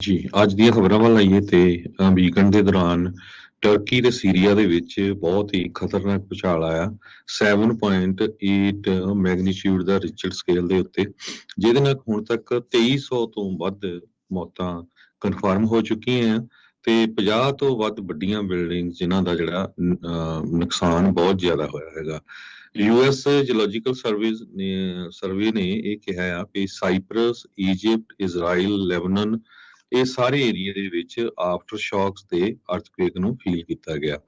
ਜੀ, ਅੱਜ ਦੀਆਂ ਖਬਰਾਂ ਵੱਲ ਆਈਏ ਤੇ ਵੀਕਐਂਡ ਦੇ ਦੌਰਾਨ ਟਰਕੀ ਤੇ ਸੀਰੀਆ ਦੇ ਵਿੱਚ ਬਹੁਤ ਹੀ ਖਤਰਨਾਕ ਭੂਚਾਲ ਆਇਆ। 7.8 ਮੈਗਨੀਚਿਊਡ ਦਾ ਰਿਚਰਡ ਸਕੇਲ ਦੇ ਉੱਤੇ, ਜਿਹਦੇ ਨਾਲ ਹੁਣ ਤੱਕ 2300 ਤੋਂ ਵੱਧ ਮੌਤਾਂ ਕਨਫਰਮ ਹੋ ਚੁੱਕੀਆਂ ਆ ਤੇ 50 ਤੋਂ ਵੱਧ ਵੱਡੀਆਂ ਬਿਲਡਿੰਗ ਜਿਨ੍ਹਾਂ ਦਾ ਜਿਹੜਾ ਨੁਕਸਾਨ ਬਹੁਤ ਜ਼ਿਆਦਾ ਹੋਇਆ ਹੈਗਾ। ਯੂਐਸ ਜੀਓਲੋਜੀਕਲ ਸਰਵੇ ਨੇ ਇਹ ਕਿਹਾ ਆ ਕਿ ਸਾਈਪਰਸ, ਈਜਿਪਟ, ਇਜ਼ਰਾਈਲ, ਲੈਬਨਾਨ, ਇਹ ਸਾਰੇ ਏਰੀਆ ਦੇ ਵਿੱਚ ਆਫਟਰ ਸ਼ੌਕਸ ਤੇ ਅਰਥਕੁਏਕ ਨੂੰ ਫੀਲ ਕੀਤਾ ਗਿਆ।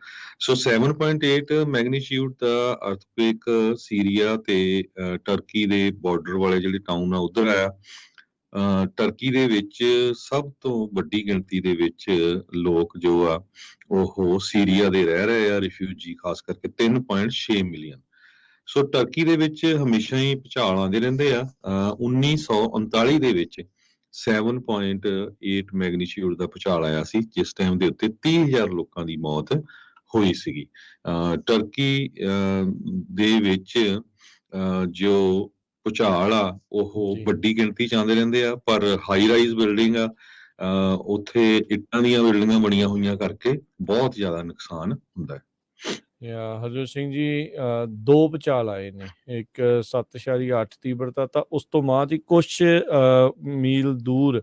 ਸੋ 7.8 ਮੈਗਨੀਚਿਊਡ ਦਾ ਅਰਥਕੁਏਕ ਸੀਰੀਆ ਤੇ ਟਰਕੀ ਦੇ ਬਾਰਡਰ ਵਾਲੇ ਜਿਹੜੇ ਟਾਊਨ ਆ ਉਧਰ ਆਇਆ। ਟਰਕੀ ਦੇ ਵਿੱਚ ਸਭ ਤੋਂ ਵੱਡੀ ਗਿਣਤੀ ਦੇ ਵਿੱਚ ਲੋਕ ਜੋ ਆ ਉਹ ਸੀਰੀਆ ਦੇ ਰਹਿ ਰਹੇ ਆ, ਰਿਫਿਊਜੀ, ਖਾਸ ਕਰਕੇ 3.6 ਮਿਲੀਅਨ। ਸੋ ਟਰਕੀ ਦੇ ਵਿੱਚ ਹਮੇਸ਼ਾ ਹੀ ਭੂਚਾਲ ਆਉਂਦੇ ਰਹਿੰਦੇ ਆ। 1939 ਦੇ ਵਿੱਚ 7.8 ਮੈਗਨੀਚਿਊਡ ਦਾ ਭੂਚਾਲ ਆਇਆ ਸੀ, ਜਿਸ ਟਾਈਮ ਦੇ ਉੱਤੇ 30,000 ਲੋਕਾਂ ਦੀ ਮੌਤ ਹੋਈ ਸੀਗੀ। ਟਰਕੀ ਦੇ ਵਿੱਚ ਜੋ ਭੂਚਾਲ ਆ ਉਹ ਜੀ ਵੱਡੀ ਗਿਣਤੀ ਚ ਆਉਂਦੇ ਰਹਿੰਦੇ ਆ, ਪਰ ਹਾਈ ਰਾਈਜ਼ ਬਿਲਡਿੰਗ ਆ, ਉੱਥੇ ਇੱਟਾਂ ਦੀਆਂ ਬਿਲਡਿੰਗਾਂ ਬਣੀਆਂ ਹੋਈਆਂ ਕਰਕੇ ਬਹੁਤ ਜ਼ਿਆਦਾ ਨੁਕਸਾਨ ਹੁੰਦਾ ਹੈ। ਹਰਜੋਤ ਸਿੰਘ ਜੀ, ਦੋ ਭੂਚਾਲ ਆਏ ਨੇ, ਇੱਕ 7.8 ਤੀਬਰਤਾ ਤਾਂ ਉਸ ਤੋਂ ਬਾਅਦ ਹੀ ਕੁਛ ਮੀਲ ਦੂਰ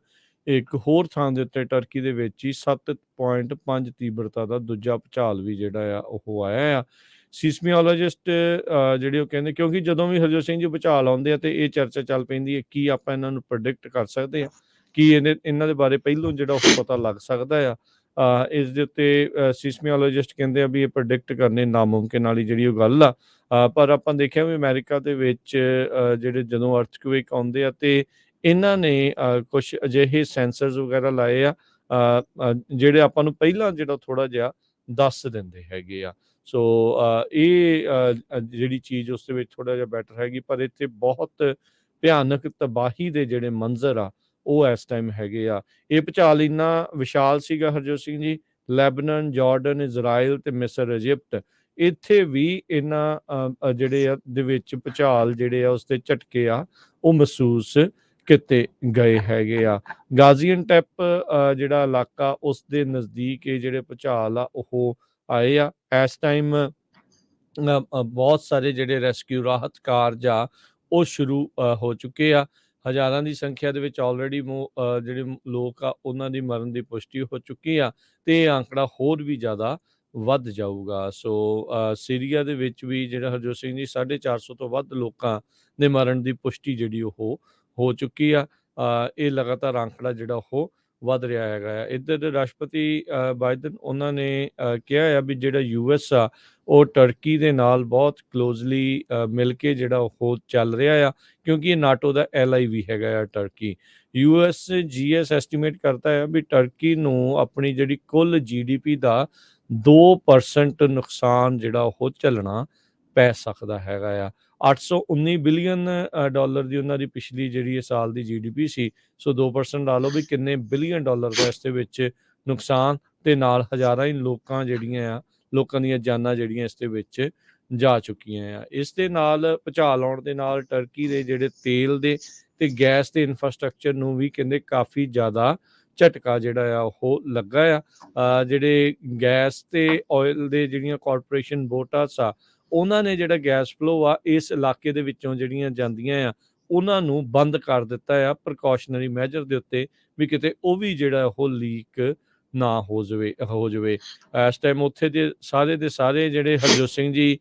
ਇੱਕ ਹੋਰ ਥਾਂ ਦੇ ਉੱਤੇ ਟਰਕੀ ਦੇ ਵਿੱਚ ਹੀ 7.5 ਤੀਬਰਤਾ ਦਾ ਦੂਜਾ ਭੂਚਾਲ ਵੀ ਜਿਹੜਾ ਆ ਉਹ ਆਇਆ ਆ। ਸੀਸਮੀਓਲੋਜਿਸਟ ਜਿਹੜੇ ਉਹ ਕਹਿੰਦੇ, ਕਿਉਂਕਿ ਜਦੋਂ ਵੀ ਹਰਜੋਤ ਸਿੰਘ ਜੀ ਭੂਚਾਲ ਆਉਂਦੇ ਆ ਤੇ ਇਹ ਚਰਚਾ ਚੱਲ ਪੈਂਦੀ ਹੈ ਕੀ ਆਪਾਂ ਇਹਨਾਂ ਨੂੰ ਪ੍ਰੈਡਿਕਟ ਕਰ ਸਕਦੇ ਆ, ਕੀ ਇਹਨਾਂ ਦੇ ਬਾਰੇ ਪਹਿਲੋਂ ਜਿਹੜਾ ਉਹ ਪਤਾ ਲੱਗ ਸਕਦਾ ਆ। ਇਸ ਦੇ ਉੱਤੇ ਸੀਸਮੀਓਲੋਜਿਸਟ ਕਹਿੰਦੇ ਆ ਵੀ ਇਹ ਪ੍ਰੈਡਿਕਟ ਕਰਨੇ ਨਾਮੁਮਕਿਨ ਵਾਲੀ ਜਿਹੜੀ ਉਹ ਗੱਲ ਆ। ਪਰ ਆਪਾਂ ਦੇਖਿਆ ਵੀ ਅਮਰੀਕਾ ਦੇ ਵਿੱਚ ਜਿਹੜੇ ਜਦੋਂ ਅਰਥਕੁਏਕ ਆਉਂਦੇ ਆ ਤੇ ਇਹਨਾਂ ਨੇ ਕੁਛ ਅਜਿਹੇ ਸੈਂਸਰਸ ਵਗੈਰਾ ਲਾਏ ਆ ਜਿਹੜੇ ਆਪਾਂ ਨੂੰ ਪਹਿਲਾਂ ਜਿਹੜਾ ਥੋੜਾ ਜਿਹਾ ਦੱਸ ਦਿੰਦੇ ਹੈਗੇ ਆ। ਸੋ ਇਹ ਜਿਹੜੀ ਚੀਜ਼ ਉਸ ਦੇ ਵਿੱਚ ਥੋੜਾ ਜਿਹਾ ਬੈਟਰ ਹੈਗੀ, ਪਰ ਇੱਥੇ ਬਹੁਤ ਭਿਆਨਕ ਤਬਾਹੀ ਦੇ ਜਿਹੜੇ ਮੰਜ਼ਰ ਆ ਉਹ ਇਸ ਟਾਈਮ ਹੈਗੇ ਆ। ਇਹ ਭੂਚਾਲ ਇੰਨਾ ਵਿਸ਼ਾਲ ਸੀਗਾ Harjot Singh ji, Lebanon, Jordan, Israel ਤੇ ਮਿਸਰ, ਇਜਿਪਟ, ਇੱਥੇ ਵੀ ਇਹਨਾਂ ਜਿਹੜੇ ਆ ਦੇ ਵਿੱਚ ਭੂਚਾਲ ਜਿਹੜੇ ਆ ਉਸਦੇ ਝਟਕੇ ਆ ਉਹ ਮਹਿਸੂਸ ਕੀਤੇ ਗਏ ਹੈਗੇ ਆ। ਗਾਜ਼ੀਅਨਟੈਪ ਜਿਹੜਾ ਇਲਾਕਾ ਉਸ ਦੇ ਨਜ਼ਦੀਕ ਇਹ ਜਿਹੜੇ ਭੂਚਾਲ ਆ ਉਹ ਆਏ ਆ। ਇਸ ਟਾਈਮ ਬਹੁਤ ਸਾਰੇ ਜਿਹੜੇ ਰੈਸਕਿਊ ਰਾਹਤ ਕਾਰਜ ਆ ਉਹ ਸ਼ੁਰੂ ਹੋ ਚੁੱਕੇ ਆ। ਹਜ਼ਾਰਾਂ ਦੀ ਸੰਖਿਆ ਦੇ ਵਿੱਚ ਆਲਰੇਡੀ ਜਿਹੜੇ ਲੋਕ ਆ ਉਹਨਾਂ ਦੀ ਮਰਨ ਦੀ ਪੁਸ਼ਟੀ ਹੋ ਚੁੱਕੀ ਆ ਤੇ ਇਹ ਅੰਕੜਾ ਹੋਰ ਵੀ ਜ਼ਿਆਦਾ ਵੱਧ ਜਾਊਗਾ। ਸੋ ਸੀਰੀਆ ਦੇ ਵਿੱਚ ਵੀ ਜਿਹੜਾ ਹਰਜੋਤ ਸਿੰਘ ਜੀ 450 ਤੋਂ ਵੱਧ ਲੋਕਾਂ ਦੇ ਮਰਨ ਦੀ ਪੁਸ਼ਟੀ ਜਿਹੜੀ ਉਹ ਹੋ ਚੁੱਕੀ ਆ। ਇਹ ਲਗਾਤਾਰ ਅੰਕੜਾ ਜਿਹੜਾ ਉਹ ਵੱਧ ਰਿਹਾ ਹੈਗਾ। ਇੱਧਰ ਦੇ ਰਾਸ਼ਟਰਪਤੀ ਬਾਈਡਨ ਉਹਨਾਂ ਨੇ ਕਿਹਾ ਆ ਵੀ ਜਿਹੜਾ ਯੂਐਸ ਆ ਉਹ ਟਰਕੀ ਦੇ ਨਾਲ ਬਹੁਤ ਕਲੋਜ਼ਲੀ ਮਿਲ ਕੇ ਜਿਹੜਾ ਉਹ ਚੱਲ ਰਿਹਾ ਆ, ਕਿਉਂਕਿ ਇਹ ਨਾਟੋ ਦਾ ਐਲਾਈ ਵੀ ਹੈਗਾ ਆ ਟਰਕੀ। USGS ਐਸਟੀਮੇਟ ਕਰਦਾ ਹੈ ਵੀ ਟਰਕੀ ਨੂੰ ਆਪਣੀ ਜਿਹੜੀ ਕੁੱਲ GDP ਦਾ 2% ਨੁਕਸਾਨ ਜਿਹੜਾ ਉਹ ਝੱਲਣਾ ਪੈ ਸਕਦਾ ਹੈਗਾ ਆ। 819 ਬਿਲੀਅਨ ਡਾਲਰ ਦੀ ਉਹਨਾਂ ਦੀ ਪਿਛਲੀ ਜਿਹੜੀ ਸਾਲ ਦੀ GDP ਸੀ। ਸੋ 2% ਲਾ ਲਓ ਵੀ ਕਿੰਨੇ ਬਿਲੀਅਨ ਡਾਲਰ ਦਾ ਇਸ ਦੇ ਵਿੱਚ ਨੁਕਸਾਨ, ਤੇ ਨਾਲ ਹਜ਼ਾਰਾਂ ਹੀ ਲੋਕਾਂ ਦੀਆਂ ਜਾਨਾਂ ਜਿਹੜੀਆਂ ਇਸ ਦੇ ਵਿੱਚ ਜਾ ਚੁੱਕੀਆਂ ਆ। ਇਸ ਦੇ ਨਾਲ ਭੁਚਾਲ ਆਉਣ ਦੇ ਨਾਲ ਟਰਕੀ ਦੇ ਜਿਹੜੇ ਤੇਲ ਦੇ ਤੇ ਗੈਸ ਦੇ ਇਨਫਰਾਸਟ੍ਰਕਚਰ ਨੂੰ ਵੀ ਕਹਿੰਦੇ ਕਾਫੀ ਜ਼ਿਆਦਾ ਝਟਕਾ ਜਿਹੜਾ ਆ ਉਹ ਲੱਗਾ ਆ। ਜਿਹੜੇ ਗੈਸ ਤੇ ਆਇਲ ਦੇ ਜਿਹੜੀਆਂ ਕਾਰਪੋਰੇਸ਼ਨ ਬੋਟਾਸ ਆ ਉਹਨਾਂ ਨੇ ਜਿਹੜਾ ਗੈਸ ਫਲੋ ਆ ਇਸ ਇਲਾਕੇ ਦੇ ਵਿੱਚੋਂ ਜਿਹੜੀਆਂ ਜਾਂਦੀਆਂ ਆ ਉਹਨਾਂ ਨੂੰ ਬੰਦ ਕਰ ਦਿੱਤਾ ਆ ਪ੍ਰੀਕਾਸ਼ਨਰੀ ਮੈਜਰ ਦੇ ਉੱਤੇ, ਵੀ ਕਿਤੇ ਉਹ ਵੀ ਜਿਹੜਾ ਉਹ ਲੀਕ ਨਾ ਹੋ ਜਾਵੇ। ਇਸ ਟਾਈਮ ਉੱਥੇ ਦੇ ਸਾਰੇ ਜਿਹੜੇ ਹਰਜੋਤ ਸਿੰਘ ਜੀ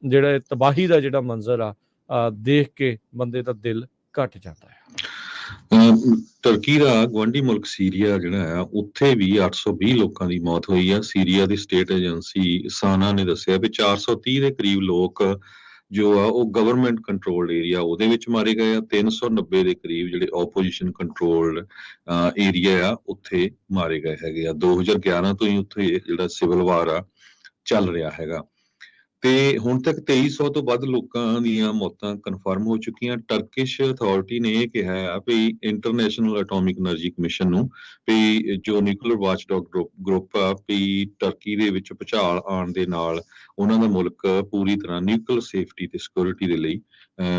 ਜਿਹੜਾ ਤਬਾਹੀ ਦਾ ਜਿਹੜਾ ਮੰਜ਼ਰ ਆ ਦੇਖ ਕੇ ਬੰਦੇ ਦਾ ਦਿਲ ਘਟ ਜਾਂਦਾ ਹੈ। ਟਰਕੀ ਦਾ ਗੁਆਂਢੀ ਮੁਲਕ ਸੀਰੀਆ ਜਿਹੜਾ ਆ ਉੱਥੇ ਵੀ 820 ਲੋਕਾਂ ਦੀ ਮੌਤ ਹੋਈ ਆ। ਸੀਰੀਆ ਦੀ ਸਟੇਟ ਏਜੰਸੀ ਸਾਨਾ ਨੇ ਦੱਸਿਆ ਵੀ 430 ਦੇ ਕਰੀਬ ਲੋਕ ਜੋ ਆ ਉਹ ਗਵਰਨਮੈਂਟ ਕੰਟਰੋਲਡ ਏਰੀਆ ਉਹਦੇ ਵਿੱਚ ਮਾਰੇ ਗਏ ਆ। 390 ਦੇ ਕਰੀਬ ਜਿਹੜੇ ਆਪੋਜੀਸ਼ਨ ਕੰਟਰੋਲਡ ਏਰੀਆ ਆ ਉੱਥੇ ਮਾਰੇ ਗਏ ਹੈਗੇ ਆ। 2011 ਤੋਂ ਹੀ ਉੱਥੇ ਜਿਹੜਾ ਸਿਵਲ ਵਾਰ ਆ ਚੱਲ ਰਿਹਾ ਹੈਗਾ ਤੇ ਹੁਣ ਤੱਕ 2300 ਤੋਂ ਵੱਧ ਲੋਕਾਂ ਦੀਆਂ ਮੌਤਾਂ ਕਨਫਰਮ ਹੋ ਚੁੱਕੀਆਂ। ਟਰਕਿਸ਼ ਅਥਾਰਟੀ ਨੇ ਇਹ ਕਿਹਾ ਆ ਵੀ ਇੰਟਰਨੈਸ਼ਨਲ ਐਟੋਮਿਕ એનર્ਜੀ ਕਮਿਸ਼ਨ ਨੂੰ ਵੀ ਜੋ ਨਿਊਕਲੀਅਰ ਵਾਚਡੌਗ ਗਰੁੱਪ ਆ ਵੀ ਟਰਕੀ ਦੇ ਵਿੱਚ ਭੁਚਾਲ ਆਉਣ ਦੇ ਨਾਲ ਉਹਨਾਂ ਦਾ ਮੁਲਕ ਪੂਰੀ ਤਰ੍ਹਾਂ ਨਿਊਕਲੀਅਰ ਸੇਫਟੀ ਤੇ ਸਿਕਿਉਰਿਟੀ ਦੇ ਲਈ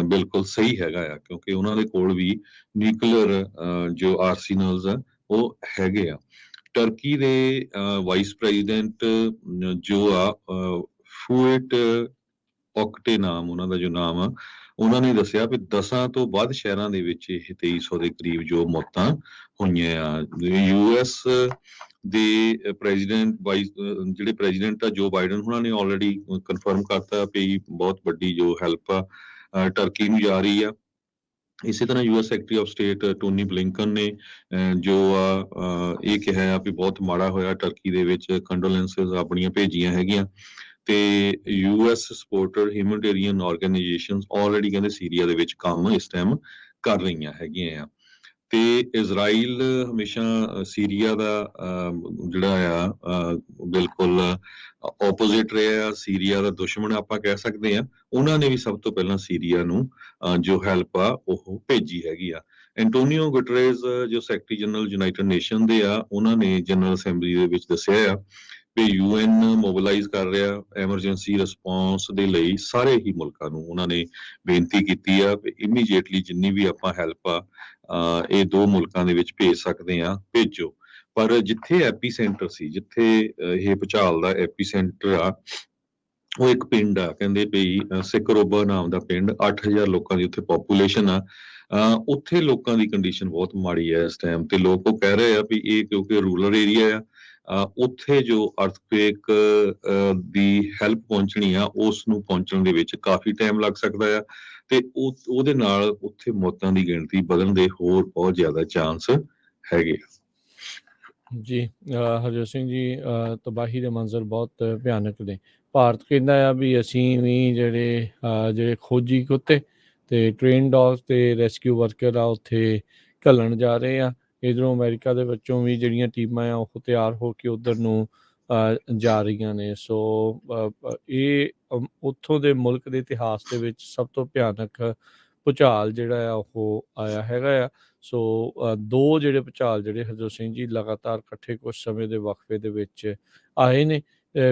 ਬਿਲਕੁਲ ਸਹੀ ਹੈਗਾ ਆ, ਕਿਉਂਕਿ ਉਹਨਾਂ ਦੇ ਕੋਲ ਵੀ ਨਿਊਕਲੀਅਰ ਜੋ ਆਰਸੀਨਲਸ ਆ ਉਹ ਹੈਗੇ ਆ। ਟਰਕੀ ਦੇ ਵਾਈਸ ਪ੍ਰੈਜ਼ੀਡੈਂਟ ਜੋ ਆ ਫੂਇਟ ਓਕਟੇ ਨਾਮ ਉਹਨਾਂ ਦਾ ਜੋ ਨਾਮ ਆ, ਉਹਨਾਂ ਨੇ ਦੱਸਿਆ ਵੀ 10 ਤੋਂ ਵੱਧ ਸ਼ਹਿਰਾਂ ਦੇ ਵਿੱਚ ਇਹ 2300 ਦੇ ਕਰੀਬ ਜੋ ਮੌਤਾਂ ਹੋਈਆਂ ਆ। US ਦੇ ਪ੍ਰੈਜ਼ੀਡੈਂਟ ਵਾਈਸ ਜਿਹੜੇ ਪ੍ਰੈਜ਼ੀਡੈਂਟ ਆ ਜੋ ਬਾਈਡਨ ਉਹਨਾਂ ਨੇ ਆਲਰੇਡੀ ਕਨਫਰਮ ਕਰਤਾ ਵੀ ਬਹੁਤ ਵੱਡੀ ਜੋ ਹੈਲਪ ਆ ਟਰਕੀ ਨੂੰ ਜਾ ਰਹੀ ਆ। ਇਸੇ ਤਰ੍ਹਾਂ US secretary of state Tony Blinken ਨੇ ਜੋ ਆ ਇਹ ਕਿਹਾ ਆ ਵੀ ਬਹੁਤ ਮਾੜਾ ਹੋਇਆ ਟਰਕੀ ਦੇ ਵਿੱਚ, ਕੰਡੋਲੈਂਸਸ ਆਪਣੀਆਂ ਭੇਜੀਆਂ ਹੈਗੀਆਂ। ਤੇ US supporter humanitarian organisations already ਕਹਿੰਦੇ ਸੀਰੀਆ ਦੇ ਵਿੱਚ ਕੰਮ ਇਸ ਟਾਈਮ ਕਰ ਰਹੀਆਂ ਹੈਗੀਆਂ ਆ। ਤੇ ਇਜ਼ਰਾਈਲ ਹਮੇਸ਼ਾ ਸੀਰੀਆ ਦਾ ਜਿਹੜਾ ਆ ਬਿਲਕੁਲ ਆਪੋਜ਼ਿਟ ਰਿਹਾ, ਸੀਰੀਆ ਦਾ ਦੁਸ਼ਮਣ ਆਪਾਂ ਕਹਿ ਸਕਦੇ ਆ। ਉਹਨਾਂ ਨੇ ਵੀ ਸਭ ਤੋਂ ਪਹਿਲਾਂ ਸੀਰੀਆ ਨੂੰ ਜੋ ਹੈਲਪ ਆ ਉਹ ਭੇਜੀ ਹੈਗੀ ਆ। ਐਂਟੋਨੀਓ ਗੁਟਰੇਜ਼ ਜੋ ਸੈਕਟਰੀ ਜਨਰਲ ਯੂਨਾਈਟਿਡ ਨੇਸ਼ਨ ਦੇ ਆ, ਉਹਨਾਂ ਨੇ ਜਨਰਲ ਅਸੈਂਬਲੀ ਦੇ ਵਿੱਚ ਦੱਸਿਆ ਆ ਵੀ UN ਮੋਬਿਲਾਈਜ਼ ਕਰ ਰਿਹਾ ਐਮਰਜੈਂਸੀ ਰਿਸਪੌਂਸ ਦੇ ਲਈ ਸਾਰੇ ਹੀ ਮੁਲਕਾਂ ਨੂੰ। ਉਹਨਾਂ ਨੇ ਬੇਨਤੀ ਕੀਤੀ ਆ ਵੀ ਇਮੀਡੀਏਟਲੀ ਜਿੰਨੀ ਵੀ ਆਪਾਂ ਹੈਲਪ ਆ ਇਹ ਦੋ ਮੁਲਕਾਂ ਦੇ ਵਿੱਚ ਭੇਜ ਸਕਦੇ ਆ, ਭੇਜੋ। ਪਰ ਜਿੱਥੇ ਐਪੀ ਸੈਂਟਰ ਸੀ, ਜਿੱਥੇ ਇਹ ਭੁਚਾਲ ਦਾ ਐਪੀ ਸੈਂਟਰ ਆ, ਉਹ ਇੱਕ ਪਿੰਡ ਆ ਕਹਿੰਦੇ ਵੀ ਸਿਕਰੋਬਾ ਨਾਮ ਦਾ ਪਿੰਡ, 8000 ਲੋਕਾਂ ਦੀ ਉੱਥੇ ਪੋਪੂਲੇਸ਼ਨ ਆ। ਉੱਥੇ ਲੋਕਾਂ ਦੀ ਕੰਡੀਸ਼ਨ ਬਹੁਤ ਮਾੜੀ ਹੈ ਇਸ ਟਾਈਮ ਤੇ। ਲੋਕ ਉਹ ਕਹਿ ਰਹੇ ਆ ਵੀ ਇਹ ਕਿਉਂਕਿ ਰੂਰਲ ਏਰੀਆ ਆ, ਉੱਥੇ ਜੋ ਅਰਥਕਵੇਕ ਦੀ ਹੈਲਪ ਪਹੁੰਚਣੀ ਆ ਉਸ ਨੂੰ ਪਹੁੰਚਣ ਦੇ ਵਿੱਚ ਕਾਫੀ ਟਾਈਮ ਲੱਗ ਸਕਦਾ ਆ ਤੇ ਉਹਦੇ ਨਾਲ ਉੱਥੇ ਮੌਤਾਂ ਦੀ ਗਿਣਤੀ ਵਧਣ ਦੇ ਹੋਰ ਬਹੁਤ ਜ਼ਿਆਦਾ ਚਾਂਸ ਹੈਗੇ ਆ। ਜੀ ਹਰਜੋਤ ਸਿੰਘ ਜੀ, ਤਬਾਹੀ ਦੇ ਮੰਜ਼ਰ ਬਹੁਤ ਭਿਆਨਕ ਨੇ। ਭਾਰਤ ਕਹਿੰਦਾ ਆ ਵੀ ਅਸੀਂ ਵੀ ਜਿਹੜੇ ਖੋਜੀ ਕੁੱਤੇ ਤੇ ਟ੍ਰੇਨ ਡੌਗਸ ਤੇ ਰੈਸਕਿਊ ਵਰਕਰ ਆ ਉੱਥੇ ਘੱਲਣ ਜਾ ਰਹੇ ਆ। ਇੱਧਰੋਂ ਅਮਰੀਕਾ ਦੇ ਵਿੱਚੋਂ ਵੀ ਜਿਹੜੀਆਂ ਟੀਮਾਂ ਆ ਉਹ ਤਿਆਰ ਹੋ ਕੇ ਉੱਧਰ ਨੂੰ ਜਾ ਰਹੀਆਂ ਨੇ। ਸੋ ਇਹ ਉੱਥੋਂ ਦੇ ਮੁਲਕ ਦੇ ਇਤਿਹਾਸ ਦੇ ਵਿੱਚ ਸਭ ਤੋਂ ਭਿਆਨਕ ਭੁਚਾਲ ਜਿਹੜਾ ਆ ਉਹ ਆਇਆ ਹੈਗਾ ਆ। ਸੋ ਦੋ ਜਿਹੜੇ ਭੁਚਾਲ ਜਿਹੜੇ ਹਰਜੋਤ ਸਿੰਘ ਜੀ ਲਗਾਤਾਰ ਇਕੱਠੇ ਕੁਝ ਸਮੇਂ ਦੇ ਵਕਫੇ ਦੇ ਵਿੱਚ ਆਏ ਨੇ।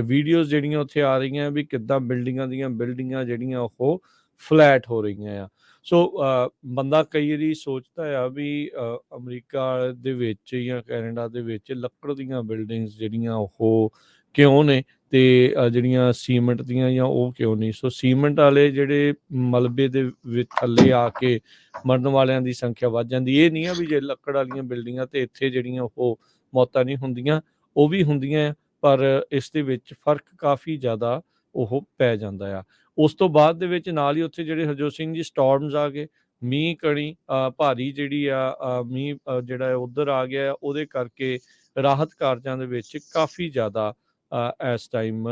ਵੀਡੀਓਜ਼ ਜਿਹੜੀਆਂ ਉੱਥੇ ਆ ਰਹੀਆਂ ਵੀ ਕਿੱਦਾਂ ਬਿਲਡਿੰਗਾਂ ਜਿਹੜੀਆਂ ਉਹ ਫਲੈਟ ਹੋ ਰਹੀਆਂ ਆ। ਸੋ ਬੰਦਾ ਕਈ ਵਾਰੀ ਸੋਚਦਾ ਆ ਵੀ ਅਮਰੀਕਾ ਦੇ ਵਿੱਚ ਜਾਂ ਕੈਨੇਡਾ ਦੇ ਵਿੱਚ ਲੱਕੜ ਦੀਆਂ ਬਿਲਡਿੰਗਸ ਜਿਹੜੀਆਂ ਉਹ ਕਿਉਂ ਨੇ ਤੇ ਜਿਹੜੀਆਂ ਸੀਮੈਂਟ ਦੀਆਂ ਜਾਂ ਉਹ ਕਿਉਂ ਨਹੀਂ। ਸੋ ਸੀਮੈਂਟ ਵਾਲੇ ਜਿਹੜੇ ਮਲਬੇ ਦੇ ਵਿੱਚ ਥੱਲੇ ਆ ਕੇ ਮਰਨ ਵਾਲਿਆਂ ਦੀ ਸੰਖਿਆ ਵੱਧ ਜਾਂਦੀ। ਇਹ ਨਹੀਂ ਆ ਵੀ ਜੇ ਲੱਕੜ ਵਾਲੀਆਂ ਬਿਲਡਿੰਗਾਂ ਤੇ ਇੱਥੇ ਜਿਹੜੀਆਂ ਉਹ ਮੌਤਾਂ ਨਹੀਂ ਹੁੰਦੀਆਂ, ਉਹ ਵੀ ਹੁੰਦੀਆਂ, ਪਰ ਇਸ ਦੇ ਵਿੱਚ ਫਰਕ ਕਾਫੀ ਜ਼ਿਆਦਾ ਉਹ ਪੈ ਜਾਂਦਾ ਆ। ਉਸ ਤੋਂ ਬਾਅਦ ਦੇ ਵਿੱਚ ਨਾਲ ਹੀ ਉੱਥੇ ਜਿਹੜੇ ਹਰਜੋਤ ਸਿੰਘ ਜੀ ਸਟਾਰਮਸ ਆ ਗਏ, ਮੀਂਹ ਕਣੀ ਭਾਰੀ ਜਿਹੜੀ ਆ ਮੀਂਹ ਜਿਹੜਾ ਉੱਧਰ ਆ ਗਿਆ, ਉਹਦੇ ਕਰਕੇ ਰਾਹਤ ਕਾਰਜਾਂ ਦੇ ਵਿੱਚ ਕਾਫੀ ਜ਼ਿਆਦਾ ਇਸ ਟਾਈਮ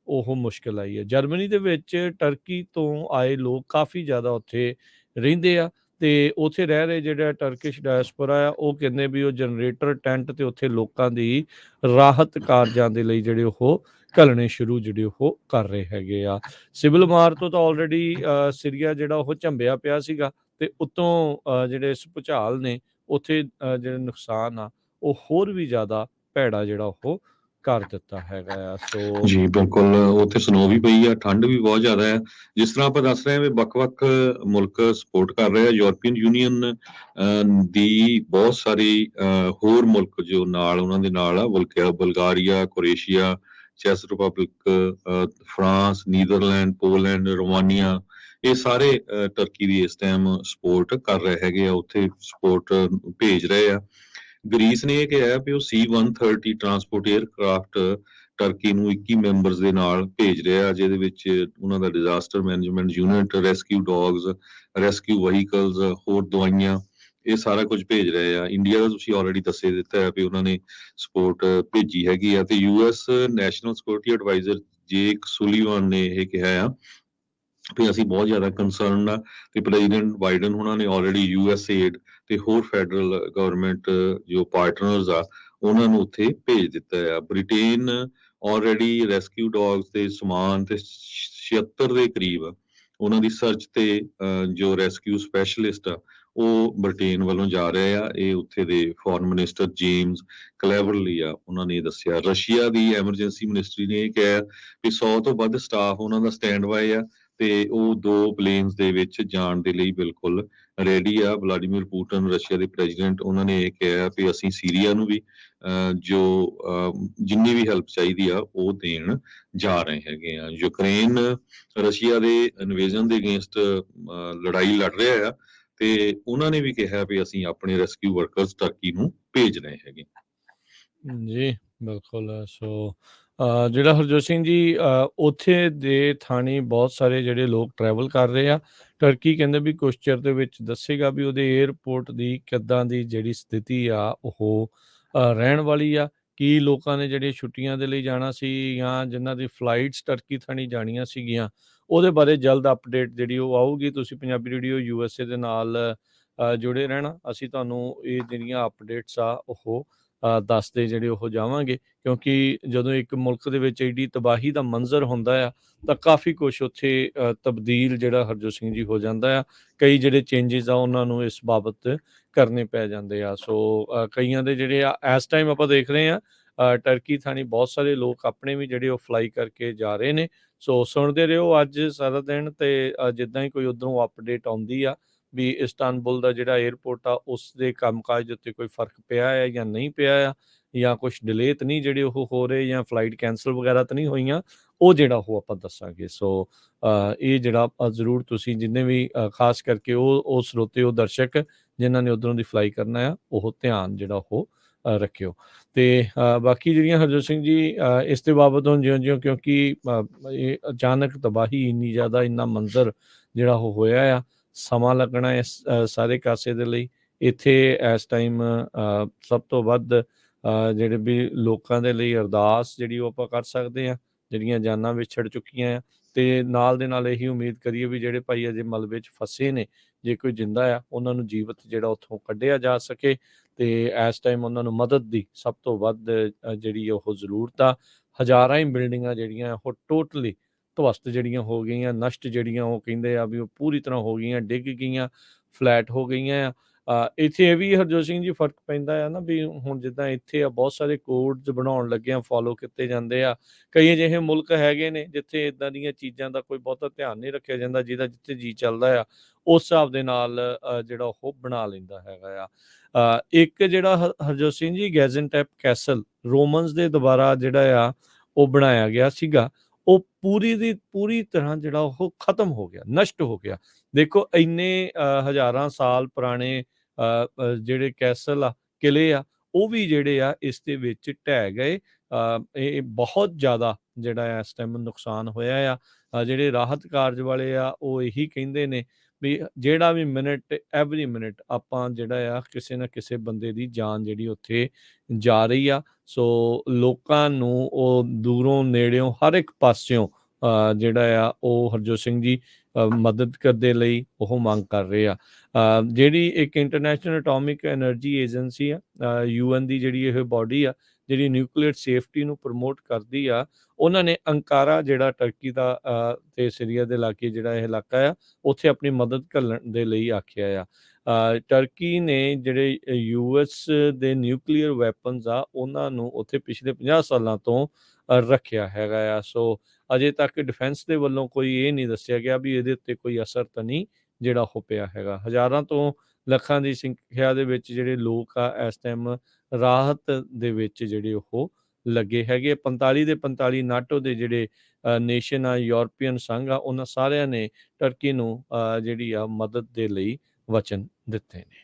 ਉਹ ਮੁਸ਼ਕਿਲ ਆਈ ਹੈ। ਜਰਮਨੀ ਦੇ ਵਿੱਚ ਟਰਕੀ ਤੋਂ ਆਏ ਲੋਕ ਕਾਫੀ ਜ਼ਿਆਦਾ ਉੱਥੇ ਰਹਿੰਦੇ ਆ ਤੇ ਉੱਥੇ ਰਹਿ ਰਹੇ ਜਿਹੜਾ ਟਰਕਿਸ਼ ਡਾਇਸਪੋਰਾ ਆ, ਉਹ ਕਹਿੰਦੇ ਵੀ ਉਹ ਜਨਰੇਟਰ ਟੈਂਟ ਤੇ ਉੱਥੇ ਲੋਕਾਂ ਦੀ ਰਾਹਤ ਕਾਰਜਾਂ ਦੇ ਲਈ ਜਿਹੜੇ ਉਹ ਘੱਲਣੇ ਸ਼ੁਰੂ ਜਿਹੜੇ ਉਹ ਕਰ ਰਹੇ ਹੈਗੇ ਆ। ਸਿਵਲ ਵਾਰ ਤੋਂ ਤਾਂ ਆਲਰੇਡੀ ਸੀਰੀਆ ਜਿਹੜਾ ਉਹ ਝੰਬਿਆ ਪਿਆ ਸੀਗਾ ਤੇ ਉੱਤੋਂ ਜਿਹੜੇ ਇਸ ਭੁਚਾਲ ਨੇ ਉੱਥੇ ਜਿਹੜੇ ਨੁਕਸਾਨ ਆ ਉਹ ਹੋਰ ਵੀ ਜ਼ਿਆਦਾ ਭੈੜਾ ਜਿਹੜਾ ਉਹ ਕਰ ਦਿੱਤਾ ਹੈਗਾ ਆ। ਸੋ ਜੀ ਬਿਲਕੁਲ, ਉੱਥੇ ਸਨੋ ਵੀ ਪਈ ਆ, ਠੰਡ ਵੀ ਬਹੁਤ ਜ਼ਿਆਦਾ ਹੈ। ਜਿਸ ਤਰ੍ਹਾਂ ਆਪਾਂ ਦੱਸ ਰਹੇ ਹਾਂ ਵੀ ਵੱਖ-ਵੱਖ ਮੁਲਕ ਸਪੋਰਟ ਕਰ ਰਹੇ ਆ। ਯੂਰਪੀਅਨ ਯੂਨੀਅਨ ਦੀ ਬਹੁਤ ਸਾਰੀ ਹੋਰ ਮੁਲਕ ਜੋ ਨਾਲ ਉਹਨਾਂ ਦੇ ਨਾਲ ਆ, Bulgaria, Croatia, Czech Republic, France, Netherland, Poland, Romania, ਇਹ ਸਾਰੇ ਟਰਕੀ ਦੀ ਇਸ ਟਾਈਮ ਸਪੋਰਟ ਕਰ ਰਹੇ ਹੈਗੇ ਆ, ਉੱਥੇ ਸਪੋਰਟ ਭੇਜ ਰਹੇ ਆ। ਗ੍ਰੀਸ ਨੇ ਇਹ ਕਿਹਾ ਵੀ ਉਹ C-130 ਟਰਾਂਸਪੋਰਟ 에ਅਰਕ੍ਰਾਫਟ ਟਰਕੀ ਨੂੰ 21 ਮੈਂਬਰਸ ਦੇ ਨਾਲ ਭੇਜ ਰਿਹਾ, ਜਿਹਦੇ ਵਿੱਚ ਉਹਨਾਂ ਦਾ disaster management unit, rescue dogs, rescue vehicles, ਹੋਰ ਦਵਾਈਆਂ, ਇਹ ਸਾਰਾ ਕੁਝ ਭੇਜ ਰਹੇ ਆ। ਇੰਡੀਆ ਦਾ ਤੁਸੀਂ ਆਲਰੇਡੀ ਦੱਸੇ ਦਿੱਤਾ ਹੈ ਵੀ ਉਹਨਾਂ ਨੇ ਸਪੋਰਟ ਭੇਜੀ ਹੈਗੀ ਆ। ਤੇ US national security adviser Jake Sullivan ਨੇ ਇਹ ਕਿਹਾ ਆ ਵੀ ਅਸੀਂ ਬਹੁਤ ਜ਼ਿਆਦਾ ਕੰਸਰਨ ਆ ਤੇ ਪ੍ਰੈਜ਼ੀਡੈਂਟ ਬਾਈਡਨ ਉਹਨਾਂ ਨੇ ਆਲਰੇਡੀ USAID ਤੇ ਹੋਰ ਫੈਡਰਲ ਗਵਰਨਮੈਂਟ ਜੋ ਪਾਰਟਨਰਸ ਆ ਉਹਨਾਂ ਨੂੰ ਉੱਥੇ ਭੇਜ ਦਿੱਤਾ ਆ। ਬ੍ਰਿਟੇਨ ਆਲਰੇਡੀ ਰੈਸਕਿਊ ਡੌਗਸ ਤੇ ਸਮਾਨ ਤੇ 76 ਦੇ ਕਰੀਬ ਉਹਨਾਂ ਦੀ ਸਰਚ ਤੇ ਜੋ ਰੈਸਕਿਊ ਸਪੈਸ਼ਲਿਸਟ ਆ ਉਹ ਬ੍ਰਿਟੇਨ ਵੱਲੋਂ ਜਾ ਰਹੇ ਆ। ਇਹ ਉੱਥੇ ਦੇ ਫੋਰਨ ਮਿਨਿਸਟਰ ਜੇਮਸ ਕਲੈਵਰਲੀ ਆ, ਉਹਨਾਂ ਨੇ ਦੱਸਿਆ। ਰਸ਼ੀਆ ਦੀ ਐਮਰਜੈਂਸੀ ਮਿਨਿਸਟਰੀ ਨੇ ਇਹ ਕਿਹਾ ਵੀ 100 ਤੋਂ ਵੱਧ ਸਟਾਫ ਉਹਨਾਂ ਦਾ ਸਟੈਂਡ ਬਾਏ ਆ ਤੇ ਉਹ 2 ਪਲੇਨਸ ਦੇ ਵਿੱਚ ਜਾਣ ਦੇ ਲਈ ਬਿਲਕੁਲ ਰੈਡੀ ਆ। ਵਲਾਡੀਮੀਰ ਪੁਟਿਨ ਰਸ਼ੀਆ ਦੇ ਪ੍ਰੈਜ਼ੀਡੈਂਟ, ਉਹਨਾਂ ਨੇ ਇਹ ਕਿਹਾ ਵੀ ਅਸੀਂ ਸੀਰੀਆ ਨੂੰ ਵੀ ਜਿੰਨੀ ਵੀ ਹੈਲਪ ਚਾਹੀਦੀ ਆ ਉਹ ਦੇਣ ਜਾ ਰਹੇ ਹੈਗੇ ਆ। ਯੂਕਰੇਨ ਰਸ਼ੀਆ ਦੇ ਇਨਵੇਜ਼ਨ ਦੇ ਅਗੇਂਸਟ ਲੜਾਈ ਲੜ ਰਿਹਾ ਆ ਤੇ ਉਹਨਾਂ ਨੇ ਵੀ ਕਿਹਾ ਵੀ ਅਸੀਂ ਆਪਣੇ ਰੈਸਕਿਊ ਵਰਕਰਸ ਟਰਕੀ ਨੂੰ ਭੇਜ ਰਹੇ ਹੈਗੇ। ਜੀ, ਬਿਲਕੁਲ। ਸੋ ਜਿਹੜਾ ਹਰਜੋਤ ਸਿੰਘ ਜੀ, ਉੱਥੇ ਦੇ ਥਾਣੀ ਬਹੁਤ ਸਾਰੇ ਜਿਹੜੇ ਲੋਕ ਟਰੈਵਲ ਕਰ ਰਹੇ ਆ। ਟਰਕੀ ਕਹਿੰਦੇ ਵੀ ਕੁਛ ਚਿਰ ਦੇ ਵਿੱਚ ਦੱਸੇਗਾ ਵੀ ਉਹਦੇ ਏਅਰਪੋਰਟ ਦੀ ਕਿੱਦਾਂ ਦੀ ਜਿਹੜੀ ਸਥਿਤੀ ਆ ਉਹ ਰਹਿਣ ਵਾਲੀ ਆ। ਕੀ ਲੋਕਾਂ ਨੇ ਜਿਹੜੇ ਛੁੱਟੀਆਂ ਦੇ ਲਈ ਜਾਣਾ ਸੀ ਜਾਂ ਜਿਨ੍ਹਾਂ ਦੀ ਫਲਾਈਟਸ ਟਰਕੀ ਥਾਣੀ ਜਾਣੀਆਂ ਸੀਗੀਆਂ, ਉਹਦੇ ਬਾਰੇ ਜਲਦ ਅਪਡੇਟ ਜਿਹੜੀ ਉਹ ਆਊਗੀ। ਤੁਸੀਂ ਪੰਜਾਬੀ ਰੇਡੀਓ USA ਦੇ ਨਾਲ ਜੁੜੇ ਰਹਿਣਾ। ਅਸੀਂ ਤੁਹਾਨੂੰ ਇਹ ਜਿਹੜੀਆਂ ਅਪਡੇਟਸ ਆ ਉਹ ਦੱਸਦੇ ਜਿਹੜੇ ਉਹ ਜਾਵਾਂਗੇ, ਕਿਉਂਕਿ ਜਦੋਂ ਇੱਕ ਮੁਲਕ ਦੇ ਵਿੱਚ ਐਡੀ ਤਬਾਹੀ ਦਾ ਮੰਜ਼ਰ ਹੁੰਦਾ ਆ ਤਾਂ ਕਾਫੀ ਕੁਛ ਉੱਥੇ ਤਬਦੀਲ ਜਿਹੜਾ ਹਰਜੋਤ ਸਿੰਘ ਜੀ ਹੋ ਜਾਂਦਾ ਆ। ਕਈ ਜਿਹੜੇ ਚੇਂਜਿਸ ਆ ਉਹਨਾਂ ਨੂੰ ਇਸ ਬਾਬਤ ਕਰਨੇ ਪੈ ਜਾਂਦੇ ਆ। ਸੋ ਕਈਆਂ ਦੇ ਜਿਹੜੇ ਆ ਇਸ ਟਾਈਮ ਆਪਾਂ ਦੇਖ ਰਹੇ ਆ ਟਰਕੀ ਥਾਣੀ ਬਹੁਤ ਸਾਰੇ ਲੋਕ ਆਪਣੇ ਵੀ ਜਿਹੜੇ ਉਹ ਫਲਾਈ ਕਰਕੇ ਜਾ ਰਹੇ ਨੇ। ਸੋ ਸੁਣਦੇ ਰਹੋ ਅੱਜ ਸਾਰਾ ਦਿਨ, ਤੇ ਜਿੱਦਾਂ ਹੀ ਕੋਈ ਉੱਧਰੋਂ ਅਪਡੇਟ ਆਉਂਦੀ ਆ ਵੀ ਇਸਤਾਨਬੁਲ ਦਾ ਜਿਹੜਾ ਏਅਰਪੋਰਟ ਆ ਉਸ ਦੇ ਕੰਮਕਾਜ ਦੇ ਉੱਤੇ ਕੋਈ ਫਰਕ ਪਿਆ ਹੈ ਜਾਂ ਨਹੀਂ ਪਿਆ ਆ, ਜਾਂ ਕੁਛ ਡਿਲੇ ਤਾਂ ਨਹੀਂ ਜਿਹੜੇ ਉਹ ਹੋ ਰਹੇ, ਜਾਂ ਫਲਾਈਟ ਕੈਂਸਲ ਵਗੈਰਾ ਤਾਂ ਨਹੀਂ ਹੋਈਆਂ, ਉਹ ਜਿਹੜਾ ਉਹ ਆਪਾਂ ਦੱਸਾਂਗੇ। ਸੋ ਇਹ ਜਿਹੜਾ ਜ਼ਰੂਰ ਤੁਸੀਂ ਜਿੰਨੇ ਵੀ ਖਾਸ ਕਰਕੇ ਉਹ ਸਰੋਤੇ, ਉਹ ਦਰਸ਼ਕ ਜਿਨ੍ਹਾਂ ਨੇ ਉੱਧਰੋਂ ਦੀ ਫਲਾਈ ਕਰਨਾ ਆ, ਉਹ ਧਿਆਨ ਜਿਹੜਾ ਉਹ ਰੱਖਿਓ। ਤੇ ਬਾਕੀ ਜਿਹੜੀਆਂ ਹਰਜੋਤ ਸਿੰਘ ਜੀ ਇਸ ਦੇ ਬਾਬਤ ਹੁਣ ਜਿਉਂ-ਜਿਉਂ, ਕਿਉਂਕਿ ਇਹ ਅਚਾਨਕ ਤਬਾਹੀ ਇੰਨੀ ਜ਼ਿਆਦਾ, ਇੰਨਾ ਮੰਜ਼ਰ ਜਿਹੜਾ ਉਹ ਹੋਇਆ ਆ, ਸਮਾਂ ਲੱਗਣਾ ਇਸ ਸਾਰੇ ਕਾਸੇ ਦੇ ਲਈ। ਇੱਥੇ ਇਸ ਟਾਈਮ ਸਭ ਤੋਂ ਵੱਧ ਜਿਹੜੇ ਵੀ ਲੋਕਾਂ ਦੇ ਲਈ ਅਰਦਾਸ ਜਿਹੜੀ ਉਹ ਆਪਾਂ ਕਰ ਸਕਦੇ ਹਾਂ, ਜਿਹੜੀਆਂ ਜਾਨਾਂ ਵਿਛੜ ਚੁੱਕੀਆਂ ਆ, ਤੇ ਨਾਲ ਦੇ ਨਾਲ ਇਹੀ ਉਮੀਦ ਕਰੀਏ ਵੀ ਜਿਹੜੇ ਭਾਈ ਅਜੇ ਮਲਬੇ 'ਚ ਫਸੇ ਨੇ, ਜੇ ਕੋਈ ਜਿੰਦਾ ਆ ਉਹਨਾਂ ਨੂੰ ਜੀਵਤ ਜਿਹੜਾ ਉੱਥੋਂ ਕੱਢਿਆ ਜਾ ਸਕੇ। ਤੇ ਇਸ ਟਾਈਮ ਉਹਨਾਂ ਨੂੰ ਮਦਦ ਦੀ ਸਭ ਤੋਂ ਵੱਧ ਜਿਹੜੀ ਉਹ ਜ਼ਰੂਰਤ ਆ। ਹਜ਼ਾਰਾਂ ਹੀ ਬਿਲਡਿੰਗਾਂ ਜਿਹੜੀਆਂ ਉਹ ਟੋਟਲੀ ਧਵਸਤ ਜਿਹੜੀਆਂ ਹੋ ਗਈਆਂ, ਨਸ਼ਟ ਜਿਹੜੀਆਂ ਉਹ ਕਹਿੰਦੇ ਆ ਵੀ ਉਹ ਪੂਰੀ ਤਰ੍ਹਾਂ ਹੋ ਗਈਆਂ, ਡਿੱਗ ਗਈਆਂ, ਫਲੈਟ ਹੋ ਗਈਆਂ ਆ। ਇੱਥੇ ਇਹ ਵੀ ਹਰਜੋਤ ਸਿੰਘ ਜੀ ਫਰਕ ਪੈਂਦਾ ਆ ਨਾ ਵੀ ਹੁਣ ਜਿੱਦਾਂ ਇੱਥੇ ਆ ਬਹੁਤ ਸਾਰੇ ਕੋਡਸ ਬਣਾਉਣ ਲੱਗੇ ਆ, ਫੋਲੋ ਕੀਤੇ ਜਾਂਦੇ ਆ। ਕਈ ਅਜਿਹੇ ਮੁਲਕ ਹੈਗੇ ਨੇ ਜਿੱਥੇ ਇੱਦਾਂ ਦੀਆਂ ਚੀਜ਼ਾਂ ਦਾ ਕੋਈ ਬਹੁਤਾ ਧਿਆਨ ਨਹੀਂ ਰੱਖਿਆ ਜਾਂਦਾ, ਜਿਹਦਾ ਜਿੱਥੇ ਜੀ ਚੱਲਦਾ ਆ ਉਸ ਹਿਸਾਬ ਦੇ ਨਾਲ ਜਿਹੜਾ ਉਹ ਬਣਾ ਲੈਂਦਾ ਹੈਗਾ ਆ। ਇੱਕ ਜਿਹੜਾ ਹਰਜੋਤ ਸਿੰਘ ਜੀ ਗੈਜ਼ਨਟੈਪ ਕੈਸਲ ਰੋਮਨਸ ਦੇ ਦੁਆਰਾ ਜਿਹੜਾ ਆ ਉਹ ਬਣਾਇਆ ਗਿਆ ਸੀਗਾ, ਉਹ ਪੂਰੀ ਦੀ ਪੂਰੀ ਤਰ੍ਹਾਂ ਜਿਹੜਾ ਉਹ ਖਤਮ ਹੋ ਗਿਆ, ਨਸ਼ਟ ਹੋ ਗਿਆ। ਦੇਖੋ ਇੰਨੇ ਹਜ਼ਾਰਾਂ ਸਾਲ ਪੁਰਾਣੇ ਜਿਹੜੇ ਕੈਸਲ ਆ, ਕਿਲੇ ਆ, ਉਹ ਵੀ ਜਿਹੜੇ ਆ ਇਸ ਦੇ ਵਿੱਚ ਢਹਿ ਗਏ। ਇਹ ਬਹੁਤ ਜ਼ਿਆਦਾ ਜਿਹੜਾ ਇਸ ਟਾਈਮ ਨੁਕਸਾਨ ਹੋਇਆ ਆ। ਜਿਹੜੇ ਰਾਹਤ ਕਾਰਜ ਵਾਲੇ ਆ ਉਹ ਇਹੀ ਕਹਿੰਦੇ ਨੇ ਵੀ ਜਿਹੜਾ ਵੀ ਮਿੰਟ, ਐਵਰੀ ਮਿੰਟ ਆਪਾਂ ਜਿਹੜਾ ਆ ਕਿਸੇ ਨਾ ਕਿਸੇ ਬੰਦੇ ਦੀ ਜਾਨ ਜਿਹੜੀ ਉੱਥੇ ਜਾ ਰਹੀ ਆ। ਸੋ ਲੋਕਾਂ ਨੂੰ ਉਹ ਦੂਰੋਂ ਨੇੜਿਓਂ ਹਰ ਇੱਕ ਪਾਸਿਓਂ ਜਿਹੜਾ ਆ ਉਹ ਹਰਜੋਤ ਸਿੰਘ ਜੀ ਮਦਦ ਕਰਦੇ ਲਈ ਉਹ ਮੰਗ ਕਰ ਰਹੇ ਆ। ਜਿਹੜੀ ਇੱਕ ਇੰਟਰਨੈਸ਼ਨਲ ਅਟੋਮਿਕ ਐਨਰਜੀ ਏਜੰਸੀ ਆ, UN ਦੀ ਜਿਹੜੀ ਇਹ ਬਾਡੀ ਆ ਜਿਹੜੀ ਨਿਊਕਲੀਅਰ ਸੇਫਟੀ ਨੂੰ ਪ੍ਰਮੋਟ ਕਰਦੀ ਆ, ਉਹਨਾਂ ਨੇ ਅੰਕਾਰਾ ਜਿਹੜਾ ਟਰਕੀ ਦਾ ਤੇ ਸੀਰੀਆ ਦੇ ਇਲਾਕੇ ਜਿਹੜਾ ਇਹ ਇਲਾਕਾ ਆ, ਉੱਥੇ ਆਪਣੀ ਮਦਦ ਘੱਲਣ ਦੇ ਲਈ ਆਖਿਆ ਆ। ਟਰਕੀ ਨੇ ਜਿਹੜੇ US ਦੇ ਨਿਊਕਲੀਅਰ ਵੈਪਨਸ ਆ ਉਹਨਾਂ ਨੂੰ ਉੱਥੇ ਪਿਛਲੇ 50 ਸਾਲਾਂ ਤੋਂ ਰੱਖਿਆ ਹੈਗਾ ਆ। ਸੋ ਅਜੇ ਤੱਕ ਡਿਫੈਂਸ ਦੇ ਵੱਲੋਂ ਕੋਈ ਇਹ ਨਹੀਂ ਦੱਸਿਆ ਗਿਆ ਵੀ ਇਹਦੇ ਉੱਤੇ ਕੋਈ ਅਸਰ ਤਾਂ ਨਹੀਂ ਜਿਹੜਾ ਉਹ ਪਿਆ ਹੈਗਾ। ਹਜ਼ਾਰਾਂ ਤੋਂ ਲੱਖਾਂ ਦੀ ਸੰਖਿਆ ਦੇ ਵਿੱਚ ਜਿਹੜੇ ਲੋਕ ਆ ਇਸ ਟਾਈਮ ਰਾਹਤ ਦੇ ਵਿੱਚ ਜਿਹੜੇ ਉਹ ਲੱਗੇ ਹੈਗੇ। 45 ਦੇ 45 ਨਾਟੋ ਦੇ ਜਿਹੜੇ ਨੇਸ਼ਨ ਆ, ਯੂਰਪੀਅਨ ਸੰਘ ਆ, ਉਹਨਾਂ ਸਾਰਿਆਂ ਨੇ ਟਰਕੀ ਨੂੰ ਜਿਹੜੀ ਆ ਮਦਦ ਦੇ ਲਈ ਵਚਨ ਦਿੱਤੇ ਨੇ।